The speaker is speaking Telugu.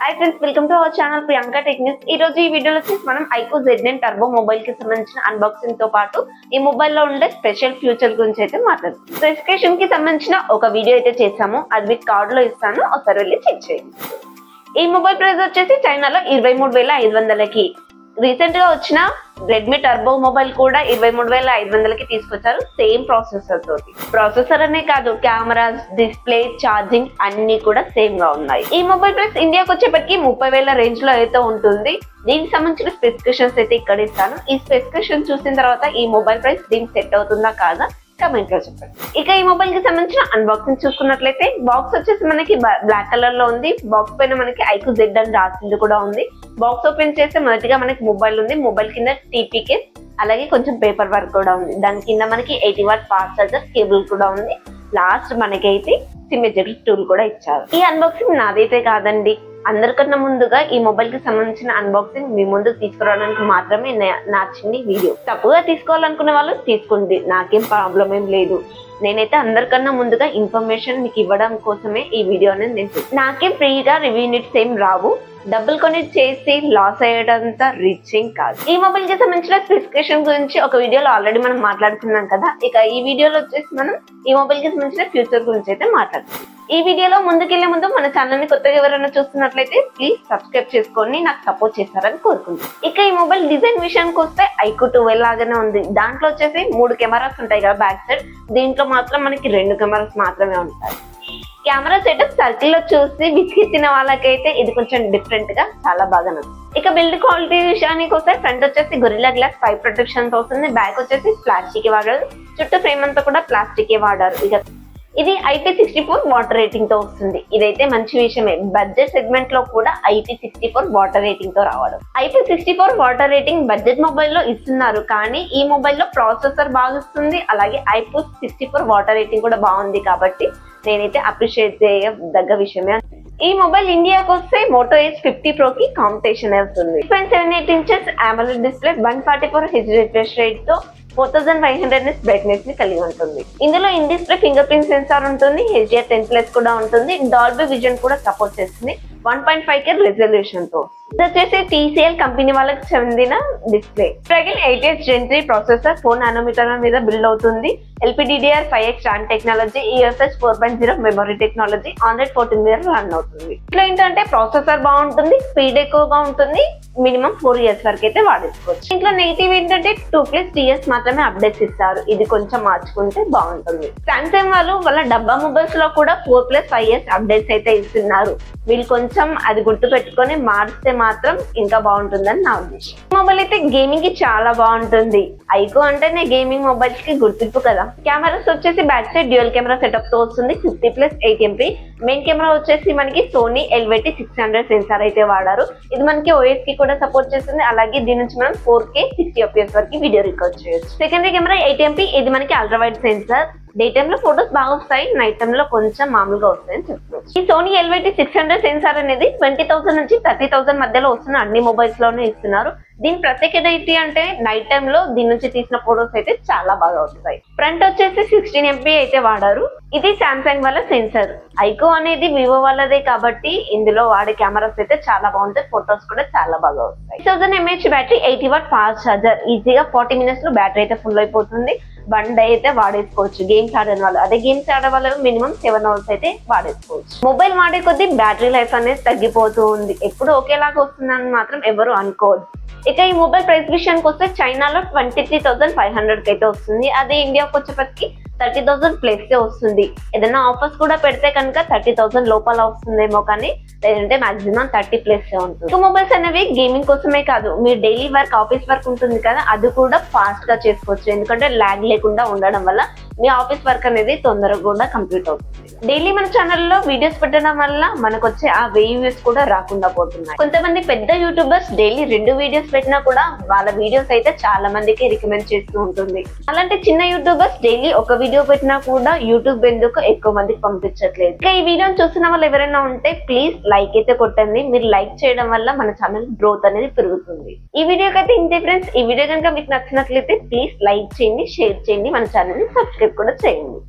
High friends welcome to our channel Priyanka tech news. ఈ రోజు ఈ వీడియోలో మనం iQOO Z9 టర్బో మొబైల్ కి సంబంధించిన అన్బాక్సింగ్ తో పాటు ఈ మొబైల్ లో ఉండే స్పెషల్ ఫీచర్ గురించి అయితే మాట్లాడుతాం। స్పెసిఫికేషన్ కి సంబంధించిన ఒక వీడియో అయితే చేసాము, అది మీకు కార్డ్ లో ఇస్తాను, ఒకసారి వెళ్ళి చెక్ చేయండి। ఈ మొబైల్ ప్రైస్ వచ్చేసి చైనాలో 23,500 కి, రీసెంట్ గా వచ్చిన రెడ్మీ టర్బో మొబైల్ కూడా 23,500 కి తీసుకొచ్చారు, సేమ్ ప్రాసెసర్ తోటి। ప్రాసెసర్ అనే కాదు, కెమెరాస్, డిస్ప్లే, ఛార్జింగ్ అన్ని కూడా సేమ్ గా ఉన్నాయి। ఈ మొబైల్ ప్రైస్ ఇండియాకి వచ్చేప్పటికి 30,000 రేంజ్ లో అయితే ఉంటుంది। దీనికి సంబంధించిన స్పెసిఫికేషన్స్ అయితే ఇక్కడ ఇస్తాను। ఈ స్పెసిఫికేషన్ చూసిన తర్వాత ఈ మొబైల్ ప్రైస్ దీనికి సెట్ అవుతుందా కాదా కమెంట్ లో చెప్పండి। ఇక ఈ మొబైల్ కి సంబంధించిన అన్బాక్సింగ్ చూసుకున్నట్లయితే బాక్స్ వచ్చేసి మనకి బ్లాక్ కలర్ లో ఉంది। బాక్స్ పైన మనకి iQOO Z అని రాసింది కూడా ఉంది। బాక్స్ ఓపెన్ చేస్తే మొదటిగా మనకి మొబైల్ ఉంది, మొబైల్ కింద టీపీ కేస్, అలాగే కొంచెం పేపర్ వర్క్ కూడా ఉంది। దాని కింద మనకి 80 వాట్ ఫాస్ట్ చార్జర్ కేబుల్ కూడా ఉంది। లాస్ట్ మనకైతే సిమ్ ఎజెక్టర్ టూల్ కూడా ఇచ్చారు। ఈ అన్బాక్సింగ్ నాదైతే కాదండి, అందరికన్నా ముందుగా ఈ మొబైల్ కి సంబంధించిన అన్బాక్సింగ్ మీ ముందుకు తీసుకురావడానికి మాత్రమే నా చిన్న వీడియో। తప్పుగా తీసుకోవాలనుకునే వాళ్ళు తీసుకోండి, నాకేం ప్రాబ్లం ఏం లేదు। నేనైతే అందరికన్నా ముందుగా ఇన్ఫర్మేషన్ మీకు ఇవ్వడం కోసమే ఈ వీడియో అనేది నేను నాకేం ఫ్రీగా రివ్యూ యూనిట్స్ ఏం రావు, డబ్బులు కొని చేసి లాస్ అయ్యేటంత రీచింగ్ కాదు। ఈ మొబైల్ కి సంబంధించిన స్పెసిఫికేషన్ గురించి ఒక వీడియోలో ఆల్రెడీ మనం మాట్లాడుకున్నాం కదా, ఇక ఈ వీడియోలో వచ్చేసి మనం ఈ మొబైల్ కి సంబంధించిన ఫ్యూచర్ గురించి అయితే మాట్లాడుతున్నాం। ఈ వీడియోలో ముందుకెళ్లే ముందు మన ఛానల్ ని కొత్తగా ఎవరైనా చూస్తున్నట్లయితే ప్లీజ్ సబ్స్క్రైబ్ చేసుకొని నాకు సపోర్ట్ చేస్తారని కోరుకుంటున్నాను। ఇక ఈ మొబైల్ డిజైన్ విషయానికి వస్తే iQOO 12 లాగానే ఉంది। దాంట్లో వచ్చేసి 3 కెమెరాస్ ఉంటాయి కదా బ్యాక్ సైడ్, దీంట్లో మాత్రం మనకి 2 కెమెరాస్ మాత్రమే ఉంటాయి। కెమెరా సెటప్ సర్కిల్ లో చూసి విసిగెత్తిన వాళ్ళకైతే ఇది కొంచెం డిఫరెంట్ గా చాలా బాగా నచ్చింది। ఇక బిల్డ్ క్వాలిటీ విషయానికి వస్తే ఫ్రంట్ వచ్చేసి గొరిల్లా గ్లాస్ 5 ప్రొటెక్షన్ తో వస్తుంది, బ్యాక్ వచ్చేసి ప్లాస్టిక్ వాడారు, చుట్టూ ఫ్రేమ్ అంతా కూడా ప్లాస్టిక్ వాడారు। ఇక ఇది IP64 వాటర్ రేటింగ్ తో వస్తుంది, ఇదైతే మంచి విషయమే। బడ్జెట్ సెగ్మెంట్ లో కూడా IP64 వాటర్ రేటింగ్ తో రావడం, IP64 water rating budget mobile లో ఇస్తున్నారు, కానీ ఈ మొబైల్ లో ప్రాసెసర్ బాగా వస్తుంది, అలాగే IP64 వాటర్ రేటింగ్ కూడా బాగుంది, కాబట్టి నేనైతే అప్రిషియేట్ చేయదగ్గ విషయమే। ఈ మొబైల్ ఇండియాకి వస్తే మోటో ఎడ్జ్ 50 Pro కి కాంపిటీషన్ అవుతుంది। 6.78 inches AMOLED display, 144 Hz refresh rate తో 4500 nits బ్రైట్నెస్ ని కలిగి ఉంటుంది। ఇందులో in display finger print censor ఉంటుంది, HDR10+ కూడా ఉంటుంది, డాల్బీ విజన్ కూడా సపోర్ట్ చేస్తుంది, 1.5K రెజల్యూషన్ తో। ఇది వచ్చేసి TCL కంపెనీ వాళ్ళకి చెందిన display. Snapdragon 8 Gen 3 processor 4 nanometre మీద బిల్డ్ అవుతుంది, LPDDR5X RAM technology, UFS 4.0 memory technology, Android 14 మీద రన్ అవుతుంది। ఇట్లా ఏంటంటే ప్రాసెసర్ బాగుంటుంది, స్పీడ్ ఎక్కువగా ఉంటుంది, మినిమం 4 years వరకు అయితే వాడేసుకోవచ్చు। ఇంట్లో నెగిటివ్ ఏంటంటే 2+ TS మాత్రమే అప్డేట్స్ ఇస్తారు, ఇది కొంచెం మార్చుకుంటే బాగుంటుంది। సామ్సంగ్ వాళ్ళు వాళ్ళ డబ్బా మొబైల్స్ లో కూడా 4+5 years అప్డేట్స్ అయితే ఇస్తున్నారు, వీళ్ళు కొంచెం అది గుర్తు పెట్టుకొని మారిస్తే మాత్రం ఇంకా బాగుంటుందని నా ఉద్దేశం। మొబైల్ అయితే గేమింగ్ కి చాలా బాగుంటుంది, iQOO అంటేనే గేమింగ్ మొబైల్స్ కి గుర్తింపు కదా। కెమెరాస్ వచ్చేసి back side dual camera setup తో వస్తుంది, 50+8 MP। మెయిన్ కెమెరా వచ్చేసి మనకి సోనీ LVT600 సెన్సార్ అయితే వాడారు, ఇది మనకి OS కి కూడా సపోర్ట్ చేస్తుంది, అలాగే దీని నుంచి మనం 4K 60 FPS వరకు వీడియో రికార్డ్ చేయొచ్చు। సెకండరీ కెమెరా 8 MP, ఇది మనకి ultra wide sensor, day time లో ఫొటోస్ బాగా వస్తాయి, నైట్ టైమ్ లో కొంచెం మామూలుగా వస్తాయని చెప్పుకోవచ్చు। ఈ సోనీ LVT600 సెన్సార్ అనేది 20,000 నుంచి 30,000 మధ్యలో వస్తున్న అన్ని మొబైల్స్ లోనే ఇస్తున్నారు। దీని ప్రత్యేకత ఏంటి అంటే నైట్ టైమ్ లో దీని నుంచి తీసిన ఫొటోస్ అయితే చాలా బాగా వస్తాయి। ఫ్రంట్ వచ్చేసి 16 MP అయితే వాడారు, ఇది సామ్సంగ్ వాళ్ళ సెన్సార్। iQOO అనేది వివో వాళ్ళదే కాబట్టి ఇందులో వాడే కెమెరాస్ అయితే చాలా బాగుంటాయి, ఫొటోస్ కూడా చాలా బాగా వస్తాయి। 1000 mAh battery, 80 watt fast charger, ఈజీగా 40 minutes లో బ్యాటరీ అయితే ఫుల్ అయిపోతుంది, 1 డే అయితే వాడేసుకోవచ్చు। గేమ్స్ ఆడే వాళ్ళు, అదే గేమ్స్ ఆడే వాళ్ళు మినిమం 7 hours అయితే వాడేసుకోవచ్చు। మొబైల్ వాడే కొద్దీ బ్యాటరీ లైఫ్ అనేది తగ్గిపోతూ ఉంది, ఎప్పుడు ఒకేలాగా వస్తుందని మాత్రం ఎవరు అనుకోవద్దు। ఇక ఈ మొబైల్ ప్రైస్ విషయానికి వస్తే చైనాలో 23,500 కి అయితే వస్తుంది, అదే ఇండియాకి వచ్చేప్పటికి 30,000+ వస్తుంది। ఏదైనా ఆఫర్స్ కూడా పెడితే కనుక 30,000 లోపల వస్తుందేమో, కానీ లేదంటే మాక్సిమం 30+ ఉంటుంది। ఇక మొబైల్స్ అనేవి గేమింగ్ కోసమే కాదు, మీరు డైలీ వర్క్, ఆఫీస్ వర్క్ ఉంటుంది కదా, అది కూడా ఫాస్ట్ గా చేసుకోవచ్చు, ఎందుకంటే ల్యాగ్ లేకుండా ఉండడం వల్ల మీ ఆఫీస్ వర్క్ అనేది తొందరగా కూడా కంప్లీట్ అవుతుంది। డైలీ మన ఛానల్లో వీడియోస్ పెట్టడం వల్ల మనకు వచ్చే ఆ 1000 వ్యూస్ కూడా రాకుండా పోతున్నాయి। కొంతమంది పెద్ద యూట్యూబర్స్ డైలీ 2 వీడియోస్ పెట్టినా కూడా వాళ్ళ వీడియోస్ అయితే చాలా మందికి రికమెండ్ చేస్తూ ఉంటుంది, అలాంటి చిన్న యూట్యూబర్స్ డైలీ ఒక వీడియో పెట్టినా కూడా యూట్యూబ్ ఎందుకు ఎక్కువ మందికి పంపించట్లేదు। ఇంకా ఈ వీడియోని చూస్తున్న వాళ్ళు ఎవరైనా ఉంటే ప్లీజ్ లైక్ అయితే కొట్టండి, మీరు లైక్ చేయడం వల్ల మన ఛానల్ గ్రోత్ అనేది పెరుగుతుంది। ఈ వీడియోకి అయితే ఇంతే ఫ్రెండ్స్, ఈ వీడియో కనుక మీకు నచ్చినట్లయితే ప్లీజ్ లైక్ చేయండి, షేర్ చేయండి, మన ఛానల్ ని సబ్స్క్రైబ్ కూడా చేయండి।